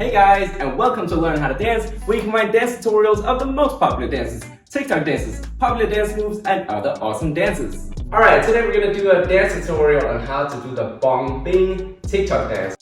Hey guys, and welcome to Learn How to Dance, where you can find dance tutorials of the most popular dances, TikTok dances, popular dance moves, and other awesome dances. Alright, today we're going to do a dance tutorial on how to do the Bong Bing TikTok dance.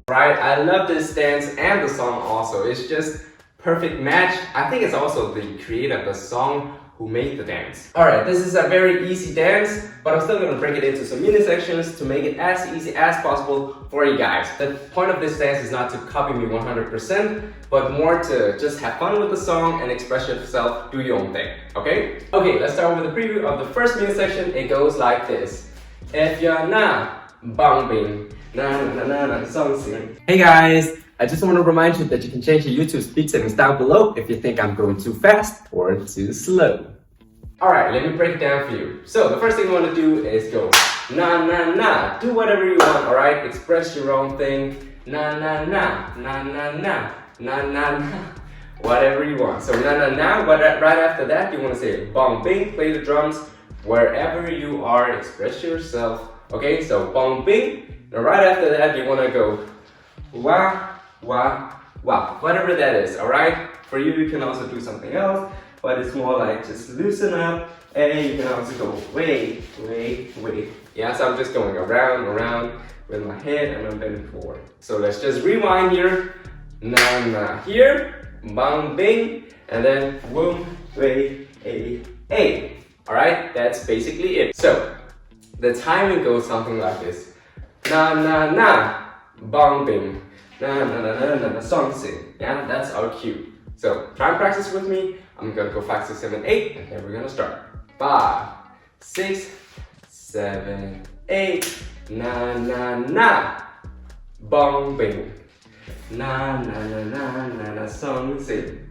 Right, I love this dance and the song also. It's just perfect match. I think it's also the creator of the song who made the dance. Alright, this is a very easy dance, but I'm still going to break it into some mini sections to make it as easy as possible for you guys. The point of this dance is not to copy me 100%, but more to just have fun with the song and express yourself, do your own thing, okay? Okay, let's start with a preview of the first mini section. It goes like this. If you're not Bong Bing, hey guys, I just want to remind you that you can change your YouTube speed settings down below if you think I'm going too fast or too slow. Alright, let me break it down for you. So the first thing you want to do is go na na na. Do whatever you want, alright? Express your own thing. Na na na, na na na, na na na. Whatever you want. So na na na, but right after that you want to say Bong Bing, play the drums. Wherever you are, express yourself. Okay, so Bong Bing. Now right after that, you want to go wah, wah, wah, whatever that is, alright? For you, you can also do something else, but it's more like just loosen up, and you can also go way, way, way. Yeah, so I'm just going around, around with my head and I'm bending forward. So let's just rewind here. Na na here, bang bing, and then boom, way, a. Alright, that's basically it. So the timing goes something like this. Na na na, bong bing, na na na na na na, song sing. Yeah, that's our cue. So try and practice with me. I'm gonna go 5, 6, 7, 8, and then we're gonna start. 5, 6, 7, 8. Na na na, bong bing, na na na na na na, song sing.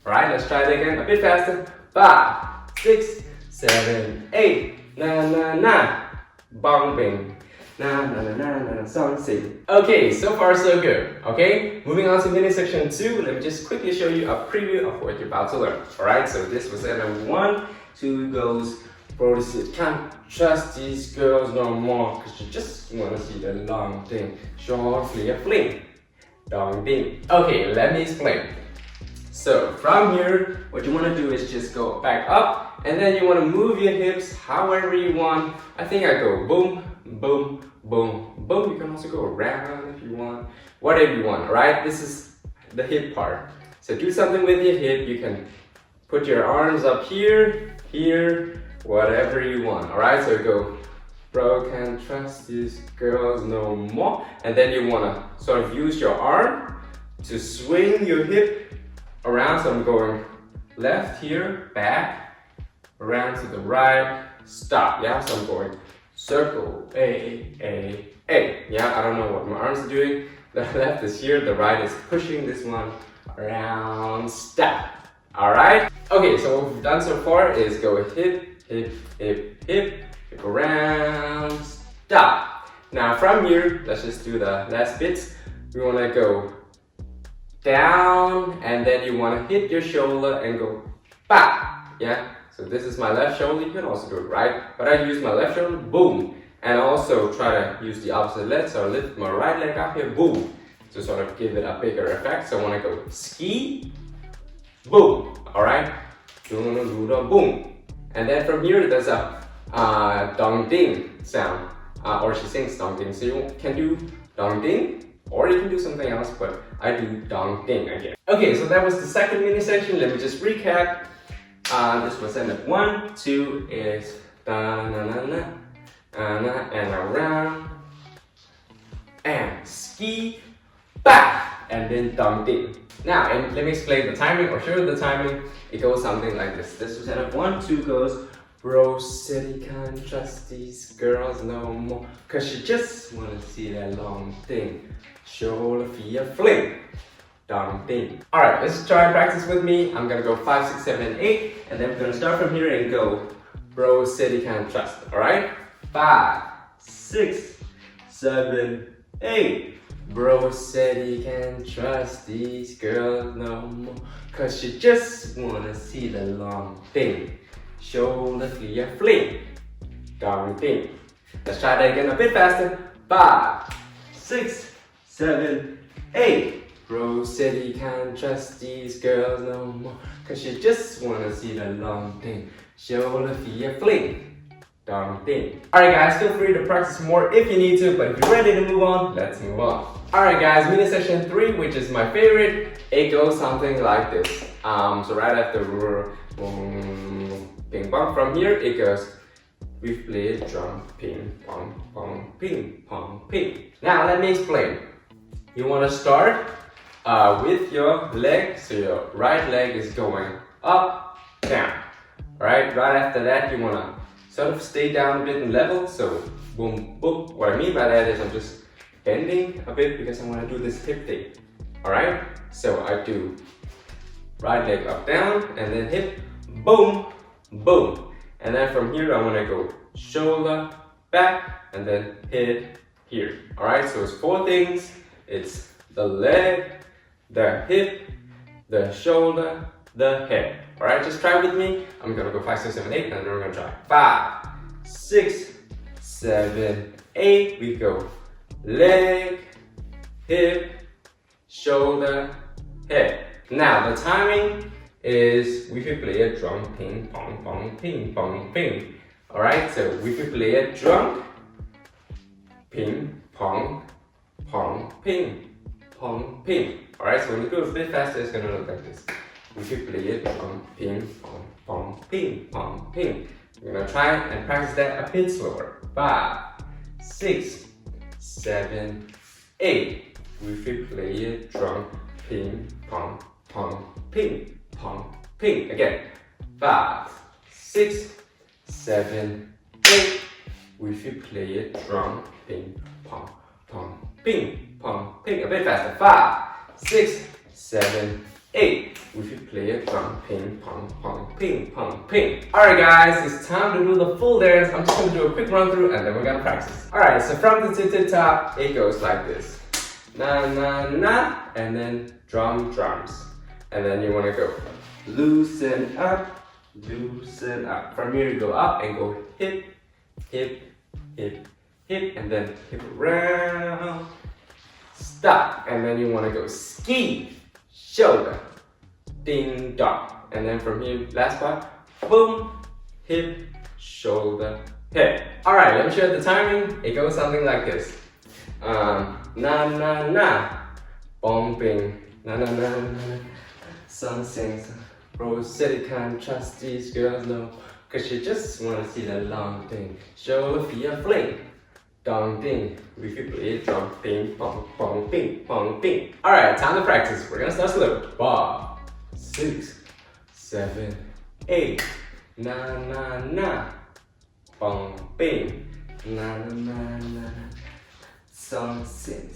Alright, let's try it again a bit faster. 5, 6, 7, 8. Na na na, bong bing. Na na na na na, song sing. Okay, so far so good. Okay, moving on to mini section 2. Let me just quickly show you a preview of what you're about to learn. Alright, so this was at 1, 2 goes, bro, can't trust these girls no more, cause you just wanna see the long thing. Short fling, dong ding. Okay, let me explain. So from here, what you wanna do is just go back up, and then you wanna move your hips however you want. I think I go boom, boom, boom, boom. You can also go around if you want, whatever you want, alright? This is the hip part. So do something with your hip. You can put your arms up here, here, whatever you want, alright? So go, bro, can't trust these girls no more. And then you wanna sort of use your arm to swing your hip around. So I'm going left here, back, around to the right, stop. Yeah, so I'm going circle, A. Yeah, I don't know what my arms are doing. The left is here, the right is pushing this one around, stop. Alright? Okay, so what we've done so far is go hip, hip, hip, hip, hip around, stop. Now from here, let's just do the last bits. We want to go down, and then you want to hit your shoulder and go back. Yeah? So this is my left shoulder. You can also do it right, but I use my left shoulder, boom, and also try to use the opposite leg. So I lift my right leg up here, boom, to sort of give it a bigger effect. So I want to go ski, boom, all right, boom, and then from here there's a dong ding sound, or she sings dong ding. So you can do dong ding, or you can do something else, but I do dong ding again. Okay, so that was the second mini section. Let me just recap. This was end of 1, 2 is da na na na, and around, and ski, back, and then dong ding. Now, and let me explain the timing, or show you the timing. It goes something like this. This was end of 1, 2 goes, bro said he can't trust these girls no more, cause she just wanna see that long thing. Shoulder fear fling. Dong ding. Alright, let's try and practice with me. I'm gonna go 5, 6, 7, 8, and then we're gonna start from here and go, bro said he can't trust. Alright? 5, 6, 7, 8. Bro said he can't trust these girls no more, cause she just wanna see the long thing. Shoulder clear fling. Long thing. Let's try that again a bit faster. 5, 6, 7, 8. Bro said he can't trust these girls no more, cause she just wanna see the long thing. Shoulder clear fling. Long thing. Alright guys, feel free to practice more if you need to, but if you're ready to move on, let's move on. Alright guys, mini section 3, which is my favorite, it goes something like this. So right after ping pong, from here it goes, we play drum, ping pong, pong, ping pong, ping. Now let me explain. You want to start with your leg, so your right leg is going up, down. Alright, right after that you want to sort of stay down a bit in level, so boom, boom. What I mean by that is I'm just bending a bit because I want to do this hip thing. Alright, so I do right leg up, down, and then hip, boom, boom. And then from here I want to go shoulder, back, and then hit here. Alright, so it's 4 things. It's the leg, the hip, the shoulder, the head. Alright, just try with me. I'm gonna go 5, 6, 7, 8, and then we're gonna try 5, 6, 7, 8. We go leg, hip, shoulder, head. Now the timing is we could play a drum, ping pong pong, ping pong ping. Alright, so we could play a drum, ping pong pong ping pong ping. Alright, so when you go a bit faster, it's gonna look like this. We could play it on ping, pong, pong, ping, pong, ping. We're gonna try and practice that a bit slower. 5, 6, 7, 8. We could play it drum, ping, pong, pong, ping, pong, ping. Again. 5, 6, 7, 8. We should play it drum, ping, pong, pong, ping, pong, ping. A bit faster. 5, 6, 7, 8. We should play it drum, ping, pong, pong, ping, pong, ping. Alright guys, it's time to do the full dance. I'm just gonna do a quick run through and then we're gonna practice. Alright, so from the tip to top, it goes like this. Na na na, and then drums. And then you wanna go loosen up. From here you go up and go hip, hip, hip, hip, and then hip around. Stop, and then you wanna go ski, shoulder, ding dong, and then from here, last part, boom, hip, shoulder, head. Alright, let me show you the timing. It goes something like this. Na na na, Bong Bing, na na na na, sun sings. Bro said he can't trust these girls no, cause she just wanna see the long thing. Shoulder fear fling. Dong ding, we could play drum, ping, pong, pong, ping, pong, ping. Alright, time to practice. We're gonna start slow. 5, 6, 7, 8. Na na na, bong bing. Na na na na. Song sing.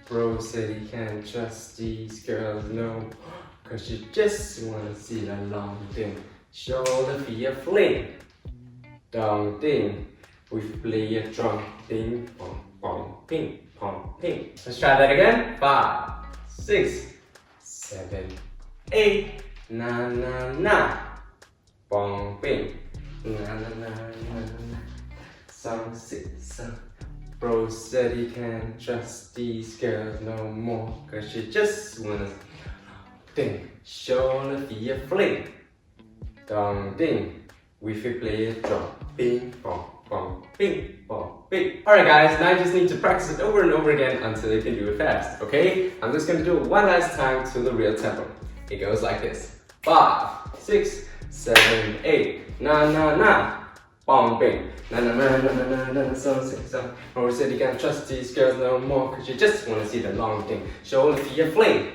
Bro said he can't trust these girls no, cause she just wanna see the long thing. Shoulder fear fling. Dong ding. We play a drum, ping, pong, pong, ping, pong, ping. Let's try that again. 5, 6, 7, 8. Na na na, bong bing. Na na na na na. Song sing. Bro said he can't trust these girls no more, cause she just wanna ding. Shoulder fear fling. Dong ding. We should play a drum, ping, pong. Bong, bing, bong, bing. Alright guys, now I just need to practice it over and over again until you can do it fast, okay? I'm just gonna do it one last time to the real tempo. It goes like this. 5, 6, 7, 8. Na na na, bong bing. Na na na na na na na, so sing so. Bro said you can't trust these girls no more, cause you just wanna see the long thing. Shoulder fear fling.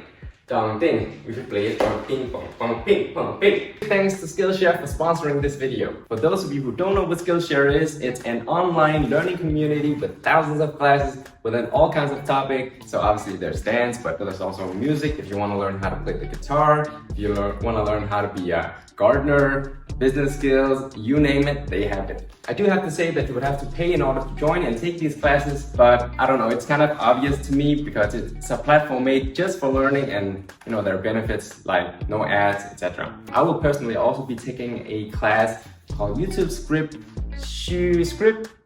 Dong ding. We should play it. Bong ping, bong, bong ping, bong ping. Thanks to Skillshare for sponsoring this video. For those of you who don't know what Skillshare is, it's an online learning community with thousands of classes within all kinds of topics. So obviously there's dance, but there's also music. If you want to learn how to play the guitar, if you want to learn how to be a gardener, business skills, you name it, they have it. I do have to say that you would have to pay in order to join and take these classes, but I don't know, it's kind of obvious to me because it's a platform made just for learning, and you know, there are benefits like no ads, etc. I will personally also be taking a class called YouTube Script,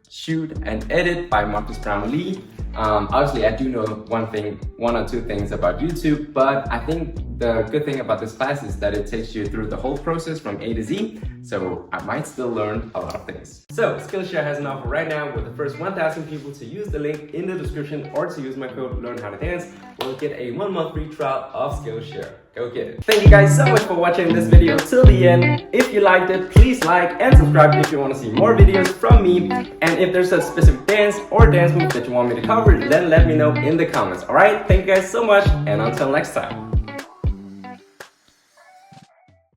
Shoot and Edit by Marcus Brownlee. Obviously, I do know one or two things about YouTube, but I think the good thing about this class is that it takes you through the whole process from A to Z, so I might still learn a lot of things. So, Skillshare has an offer right now with the first 1,000 people to use the link in the description or to use my code LearnHowToDance will get a 1-month free trial of Skillshare. Go get it. Thank you guys so much for watching this video till the end. If you liked it, please like and subscribe if you want to see more videos from me. And if there's a specific dance or dance move that you want me to cover, then let me know in the comments. Alright, thank you guys so much, and until next time.